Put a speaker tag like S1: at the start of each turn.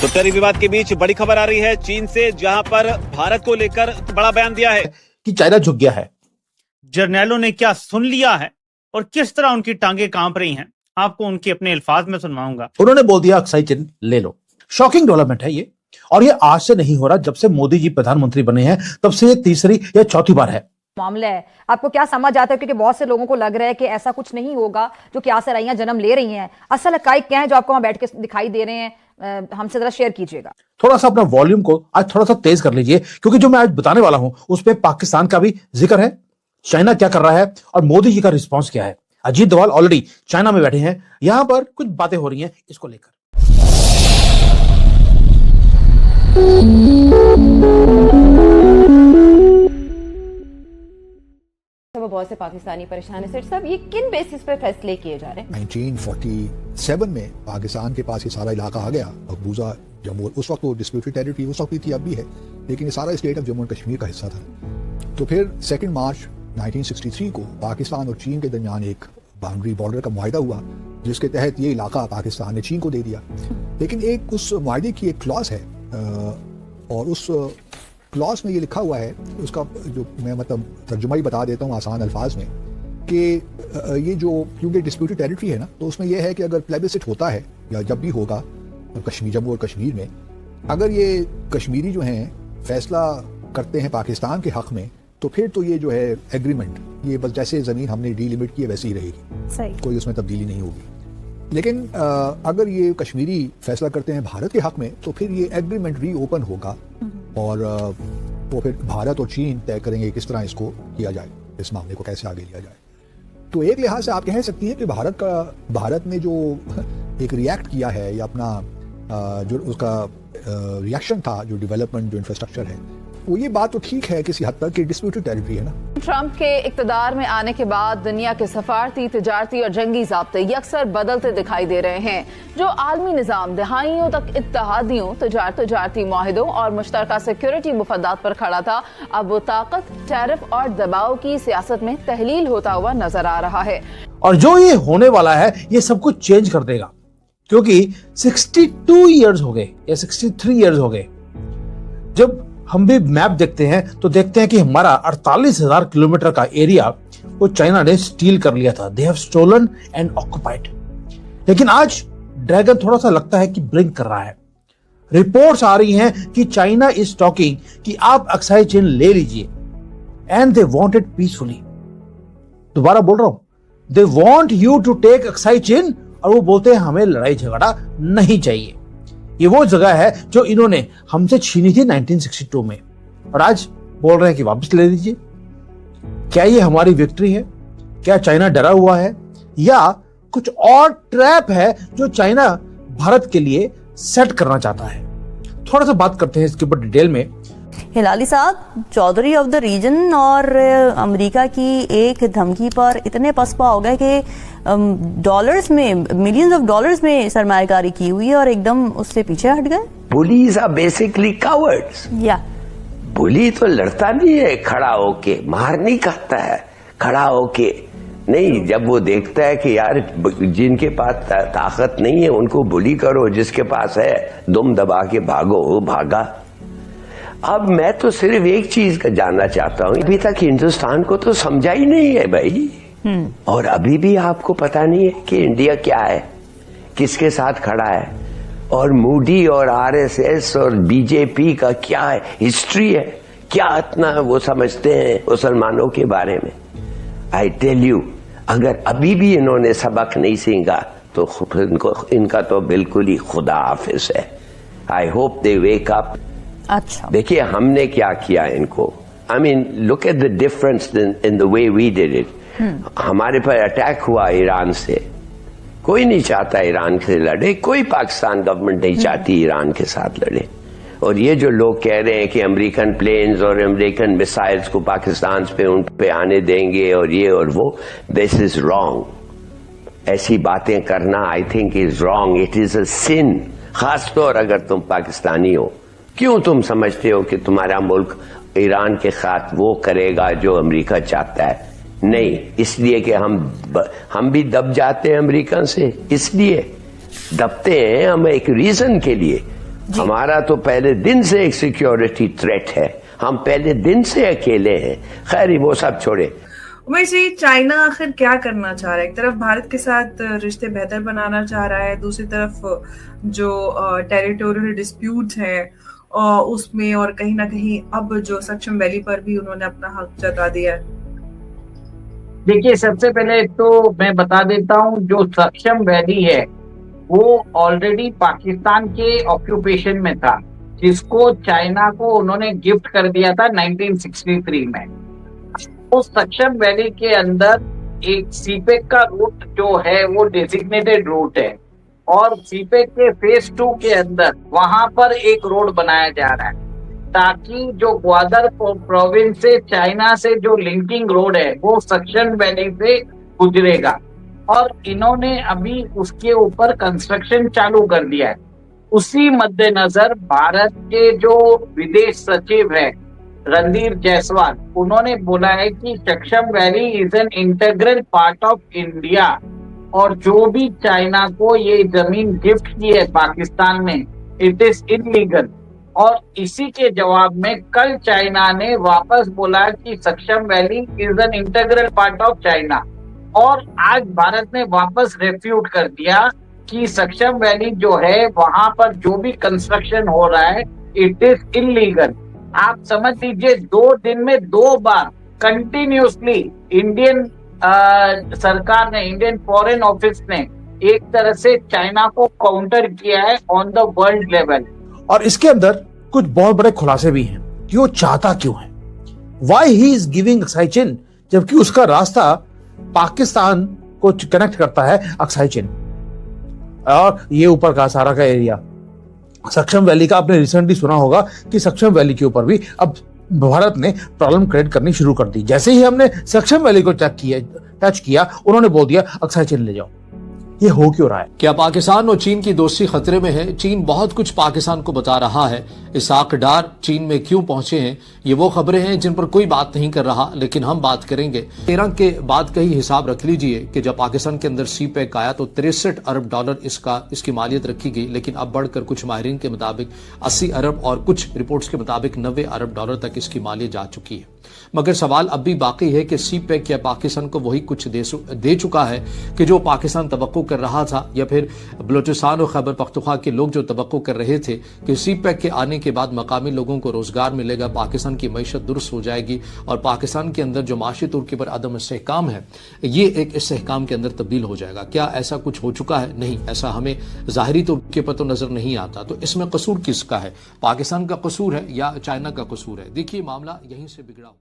S1: तो उत्तरी विवाद के बीच बड़ी खबर आ रही है चीन से, जहां पर भारत को लेकर बड़ा बयान दिया है
S2: कि चाइना झुक गया है।
S3: जर्नैलों ने क्या सुन लिया है और किस तरह उनकी टांगे कांप रही हैं, आपको उनके अपने अल्फाज में सुनवाऊंगा।
S2: उन्होंने बोल दिया अक्साई चिन ले लो। शॉकिंग डेवलपमेंट है ये, और ये आज से नहीं हो रहा, जब से मोदी जी प्रधानमंत्री बने हैं तब से ये तीसरी या चौथी बार है
S4: मामला है। आपको क्या समझ आता है, क्योंकि बहुत से लोगों को लग रहा है कि ऐसा कुछ नहीं होगा जो क्या सराइयां जन्म ले रही हैं। असल हकाइक क्या है जो आपको वहां बैठ के दिखाई दे रहे हैं, हमसे जरा शेयर कीजिएगा।
S2: थोड़ा सा अपना वॉल्यूम को आज थोड़ा सा तेज कर लीजिए, क्योंकि जो मैं आज बताने वाला हूं उसपे पाकिस्तान का भी जिक्र है, चाइना क्या कर रहा है और मोदी जी का रिस्पॉन्स क्या है। अजीत डोभाल ऑलरेडी चाइना में बैठे हैं, यहां पर कुछ बातें हो रही हैं इसको लेकर।
S5: बहुत से पाकिस्तानी परेशान है। सर साहब, ये किन बेसिस पर फैसले किए जा रहे हैं?
S6: 1947 में पाकिस्तान के पास ये सारा इलाका आ गया, मकबूजा जम्मू, उस वक्त वो डिस्प्यूटेड टेरिटरी उस वक्त भी थी, अब भी है, लेकिन ये सारा state of Jammu and Kashmir का हिस्सा था। तो फिर 2 मार्च 1963 को पाकिस्तान और चीन के दरमियान एक बाउंड्री बॉर्डर का मुआहदा हुआ, जिसके तहत ये इलाका पाकिस्तान ने चीन को दे दिया। लेकिन एक उस मुआहदे की एक क्लॉज है, और उस क्लॉज में ये लिखा हुआ है, उसका जो मैं मतलब तर्जुमा ही बता देता हूँ आसान अल्फाज में, कि ये जो क्योंकि डिस्प्यूटेड टेरिटरी है ना, तो उसमें यह है कि अगर प्लेबिसिट होता है या जब भी होगा कश्मीर, जम्मू और कश्मीर में, अगर ये कश्मीरी जो हैं फैसला करते हैं पाकिस्तान के हक में, तो फिर तो ये जो है एग्रीमेंट, ये बस जैसे ज़मीन हमने डीलिमिट की है वैसे ही रहेगी, सही, कोई उसमें तब्दीली नहीं होगी। लेकिन अगर ये कश्मीरी फैसला करते हैं भारत के हक में, तो फिर ये एग्रीमेंट रीओपन होगा, और वो फिर भारत और चीन तय करेंगे किस तरह इसको किया जाए, इस मामले को कैसे आगे लिया जाए। तो एक लिहाज से आप कह सकती हैं कि भारत ने जो एक रिएक्ट किया है, या अपना जो उसका रिएक्शन था, जो डेवलपमेंट, जो इंफ्रास्ट्रक्चर है, वो ये बात तो ठीक है किसी हद तक कि डिस्प्यूटेड टेरिटरी है ना।
S5: ट्रंप के इक्तदार में आने के बाद दुनिया के सफारती, तिजारती और जंगी ज़ाब्ते यकसर बदलते दिखाई दे रहे हैं। जो आलमी निज़ाम दहाइयों तक इत्तेहादियों, तिजारती माहिदों और मुश्तरका सिक्योरिटी मुफादात पर खड़ा था, अब वो ताकत, टैरिफ और दबाव की सियासत में तहलील होता हुआ नजर आ रहा है।
S2: और जो ये होने वाला है ये सब कुछ चेंज कर देगा, क्योंकि 62 ईयर्स हो गए या 63 ईयर्स हो गए। जब हम भी मैप देखते हैं तो देखते हैं कि हमारा 48,000 किलोमीटर का एरिया वो चाइना ने स्टील कर लिया था। They have stolen and occupied. लेकिन आज ड्रैगन थोड़ा सा लगता है कि ब्लिंक कर रहा है। रिपोर्ट्स आ रही हैं कि चाइना इज टॉकिंग कि आप अक्साई चिन ले लीजिए, and they want it peacefully. दोबारा बोल रहा हूं, they want you to take Aksai Chin, और वो बोलते हैं हमें लड़ाई झगड़ा नहीं चाहिए। ये वो जगह है जो इन्होंने हमसे छीनी थी 1962 में, और आज बोल रहे हैं कि वापस ले लीजिए। क्या ये हमारी विक्ट्री है? क्या चाइना डरा हुआ है, या कुछ और ट्रैप है जो चाइना भारत के लिए सेट करना चाहता है? थोड़ा सा बात करते हैं इसके ऊपर डिटेल में।
S7: हिलाली साहब, चौधरी ऑफ द रीजन और अमेरिका की एक धमकी पर इतने पसपा हो गए कि डॉलर्स में, मिलियंस ऑफ डॉलर्स में सरमायाकारी की हुई है, और एकदम उससे पीछे हट गए।
S8: Bullies are basically cowards.
S7: या
S8: बुली तो लड़ता नहीं है खड़ा होके, मार नहीं खाता है खड़ा होके, नहीं। जब वो देखता है कि यार जिनके पास ताकत नहीं है उनको बुली करो, जिसके पास है दुम दबा के भागो, वो भागा। अब मैं तो सिर्फ एक चीज का जानना चाहता हूँ, अभी तक हिंदुस्तान को तो समझा ही नहीं है भाई, और अभी भी आपको पता नहीं है कि इंडिया क्या है, किसके साथ खड़ा है, और मोदी और आरएसएस और बीजेपी का क्या है, हिस्ट्री है, क्या इतना वो समझते हैं मुसलमानों के बारे में। आई टेल यू, अगर अभी भी इन्होंने सबक नहीं सीखा तो इनका तो बिल्कुल ही खुदा हाफिज है। I hope they wake up.
S7: अच्छा,
S8: देखिए हमने क्या किया इनको, I mean look at the difference in the way we did it. हमारे पर अटैक हुआ ईरान से, कोई नहीं चाहता ईरान से लड़े, कोई पाकिस्तान गवर्नमेंट नहीं चाहती ईरान के साथ लड़े। और ये जो लोग कह रहे हैं कि अमेरिकन प्लेन्स और अमेरिकन मिसाइल्स को पाकिस्तान पे उन पे आने देंगे और ये और वो, दिस इज रॉन्ग। ऐसी बातें करना I think is wrong, it is a sin. खासतौर अगर तुम पाकिस्तानी हो, क्यों तुम समझते हो कि तुम्हारा मुल्क ईरान के साथ वो करेगा जो अमेरिका चाहता है? नहीं, इसलिए कि हम भी दब जाते हैं अमेरिका से, इसलिए दबते हैं हम एक रीजन के लिए। हमारा तो पहले दिन से एक सिक्योरिटी थ्रेट है, हम पहले दिन से अकेले हैं। खैर वो सब छोड़े।
S9: उमेश जी, चाइना आखिर क्या करना चाह रहा है? एक तरफ भारत के साथ रिश्ते बेहतर बनाना चाह रहा है, दूसरी तरफ जो टेरिटोरियल डिस्प्यूट है उसमें, और कहीं ना कहीं अब जो सक्शम वैली पर भी उन्होंने अपना हक जता दिया है।
S10: देखिए, सबसे पहले तो मैं बता देता हूँ, जो सक्शम वैली है वो ऑलरेडी पाकिस्तान के ऑक्यूपेशन में था, जिसको चाइना को उन्होंने गिफ्ट कर दिया था 1963 में। उस सक्शम वैली के अंदर एक सीपेक का रूट जो है वो डेजिग्नेटेड रूट है, और सीपेक के फेज 2 के अंदर वहां पर एक रोड बनाया जा रहा है, ताकि जो ग्वादर प्रोविंस से चाइना से जो लिंकिंग रोड है वो सक्शम वैली से गुजरेगा, और इन्होंने अभी उसके ऊपर कंस्ट्रक्शन चालू कर दिया है। उसी मद्देनजर भारत के जो विदेश सचिव है रणधीर जायसवाल, उन्होंने बोला है कि Shaksgam valley is an integral part of India, और जो भी चाइना को ये जमीन गिफ्ट की है पाकिस्तान ने, इट इज इलीगल। और इसी के जवाब में कल चाइना ने वापस बोला कि Shaksgam valley is an integral part of China, और आज भारत ने वापस रेफ्यूट कर दिया कि सक्शम वैली जो है वहां पर जो भी कंस्ट्रक्शन हो रहा है इट इज इलीगल। आप समझ लीजिए, 2 दिन में 2 बार कंटिन्यूसली इंडियन सरकार ने, इंडियन फॉरेन ऑफिस ने एक तरह से चाइना को काउंटर किया है ऑन द वर्ल्ड लेवल।
S2: और इसके अंदर कुछ बहुत बड़े खुलासे भी हैं कि वो चाहता क्यों है, why he is giving Aksai Chin, जबकि उसका रास्ता पाकिस्तान को कनेक्ट करता है अक्साई चिन, और ये ऊपर का सारा का एरिया सक्शम वैली का। आपने रिसेंटली सुना होगा कि सक्शम वैली के ऊपर भी अब भारत ने प्रॉब्लम क्रिएट करनी शुरू कर दी। जैसे ही हमने सक्शम वैली को टच किया, उन्होंने बोल दिया अक्साई चिन ले जाओ। ये हो क्यों रहा है?
S11: क्या पाकिस्तान और चीन की दोस्ती खतरे में है? चीन बहुत कुछ पाकिस्तान को बता रहा है। इसहाक डार चीन में क्यों पहुंचे हैं, ये वो खबरें हैं जिन पर कोई बात नहीं कर रहा, लेकिन हम बात करेंगे। 13 के बाद का ही हिसाब रख लीजिए कि जब पाकिस्तान के अंदर सीपेक आया तो 63 अरब डॉलर इसकी मालियत रखी गई, लेकिन अब बढ़कर कुछ माहिरीन के मुताबिक 80 अरब और कुछ रिपोर्ट्स के मुताबिक 90 अरब डॉलर तक इसकी मालियत जा चुकी है। मगर सवाल अब भी बाकी है कि सीपेक क्या पाकिस्तान को वही कुछ दे चुका है कि जो पाकिस्तान तवक्को कर रहा था, या फिर बलूचिस्तान और खैबर पख्तूनख्वा के लोग जो तवक्को कर रहे थे कि सीपेक के आने के बाद मकामी लोगों को रोजगार मिलेगा, पाकिस्तान की मईशत दुरुस्त हो जाएगी, और पाकिस्तान के अंदर जो माशी तौर के पर अदम इस्तेहकाम है ये एक इस्तेहकाम के अंदर तब्दील हो जाएगा। क्या ऐसा कुछ हो चुका है? नहीं, ऐसा हमें ज़ाहिरी तौर के पर तो नजर नहीं आता। तो इसमें कसूर किसका है? पाकिस्तान का कसूर है या चाइना का कसूर है? देखिए, मामला यहीं से बिगड़ा।